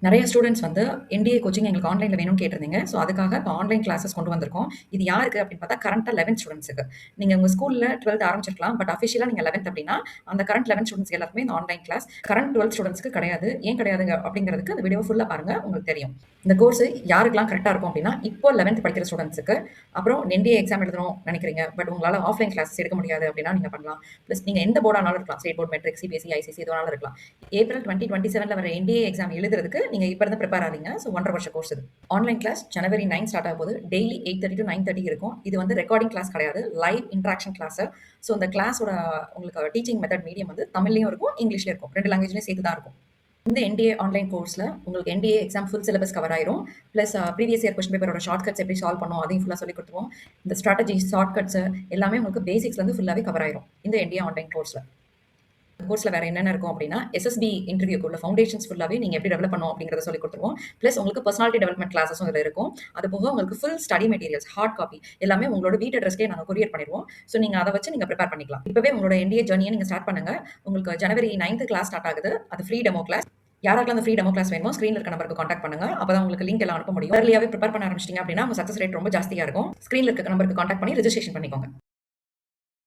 நெறைய ஸ்டூடண்ட்ஸ் வந்து NDA coaching எங்களுக்கு ஆன்லைன்ல வேணும்னு கேட்டிருந்தீங்க. ஸோ, அதுக்காக இப்போ ஆன்லைன் கிளாஸஸ் கொண்டு வந்திருக்கோம். இது யாருக்கு அப்படின்னு பார்த்தா, கரண்ட்டா 11த் ஸ்டூடண்ட்ஸுக்கு. நீங்க உங்க ஸ்கூல்ல 12த் ஆரம்பிச்சிருக்கலாம். பட் அஃபிஷியலா நீங்க 11த் அப்படின்னா, அந்த கரண்ட் 11 ஸ்டூடண்ட்ஸ் எல்லாருக்குமே இந்த ஆன்லைன் கிளாஸ். கரண்ட் 12த் ஸ்டூடண்ட்ஸ்க்கு கிடையாது. ஏன் கிடையாதுங்க அப்படிங்கிறதுக்கு இந்த வீடியோவ ஃபுல்லா பாருங்க. உங்களுக்கு தெரியும். இந்த கோர்ஸ் யாருக்கெல்லாம் கரெக்ட்டா இருக்கும் அப்படின்னா, இப்போ 11த் படிக்கிற ஸ்டூடண்ட்ஸுக்கு, அப்புறம் என்டிஏ எக்ஸாம் எழுதணும்னு நினைக்கிறீங்க. பட் உங்களால ஆஃப்லைன் கிளாஸஸ் எடுக்க முடியாது அப்படின்னா நீங்க பண்ணலாம். பிளஸ் நீங்க எந்த போர்டானாலும் இருக்கலாம். State board, matric, CBSE, ICSE எது வேணாலும் இருக்கலாம். ஏப்ரல் 2027ல வர என்டிஏ எக்ஸாம் எழுதுறதுக்கு நீங்க இப்ப இருந்து ப்ரிப்பேர் ஆவீங்க. ஸோ 1½ வருஷ கோர்ஸ் இது. ஆன்லைன் கிளாஸ் ஜனவரி 9 ஸ்டார்ட் ஆக போகுது. டெய்லி 8:30 to 9:30 இருக்கும். இது வந்து ரெக்கார்டிங் கிளாஸ் கிடையாது. Live interaction class. ஸோ இந்த கிளாஸோட உங்களுக்கு டீச்சிங் மெத்தட் மீடியம் வந்து தமிழ்லயும் இருக்கும், இங்கிலீஷ்லயும் இருக்கும். 2 லாங்குவேஜ்லயும் சேர்த்து தான் இருக்கும். இந்த என்டிஏ ஆன்லைன் கோர்ஸ்ல உங்களுக்கு NDA exam full syllabus cover ஆயிரும். பிளஸ் ப்ரீவியஸ் இயர் கொஸ்டின் பேப்பரோட ஷார்ட் கட்ஸ் எப்படி சால்வ் பண்ணுவோம் அதையும் ஃபுல்லா சொல்லி கொடுத்துருவோம். இந்த ஸ்ட்ராட்டஜி, ஷார்ட் கட்ஸ் எல்லாமே உங்களுக்கு பேசிக்ஸ்ல இருந்து ஃபுல்லாவே கவர் ஆயிரும் இந்த என்டிஏ ஆன்லைன் கோர்ஸ்ல. கோர்ஸ்ல வேற என்னென்ன இருக்கும் அப்படின்னா, எஸ்எஸ்பி இன்டர்வியூக்கு உள்ள ஃபவுண்டேஷன்ஸ் ஃபுல்லாவே நீங்க எப்படி டெவலப் பண்ணணும் அப்படிங்கிறத சொல்லிக் கொடுத்துருவோம். பிளஸ் உங்களுக்கு பர்சனாலிட்டி டெவலப்மெண்ட் கிளாஸஸும் இதுல இருக்கும். அது போக உங்களுக்கு full study materials, hard copy எல்லாமே உங்களோட வீட்டு அட்ரஸ்க்கே நாங்க கொரியர் பண்ணிடுவோம். ஸோ நீங்க அதை வச்சு நீங்க ப்ரிப்பேர் பண்ணிக்கலாம். இப்பவே உங்களோட என்டிஏ ஜர்னியை நீங்க ஸ்டார்ட் பண்ணுங்க. உங்களுக்கு ஜனவரி 9th கிளாஸ் ஸ்டார்ட் ஆகுது. அது ஃப்ரீ டெமோ கிளாஸ். யாராருக்கெல்லாம் அந்த ஃப்ரீ டெமோ கிளாஸ் வேணுமோ ஸ்க்ரீன்ல இருக்க நம்பருக்கு கான்டாக்ட் பண்ணுங்க. அப்பதான் உங்களுக்கு லிங்க் எல்லாம் அனுப்ப முடியும். ஏர்லியாவே ப்ரிப்பேர் பண்ண ஆரம்பிச்சிட்டீங்க அப்படின்னா உங்க சக்சஸ் ரேட் ரொம்ப ஜாஸ்தியா இருக்கும். ஸ்க்ரீன்ல இருக்க நம்பருக்கு கான்டாக்ட் பண்ணி ரெஜிஸ்ட்ரேஷன் பண்ணிக்கோங்க.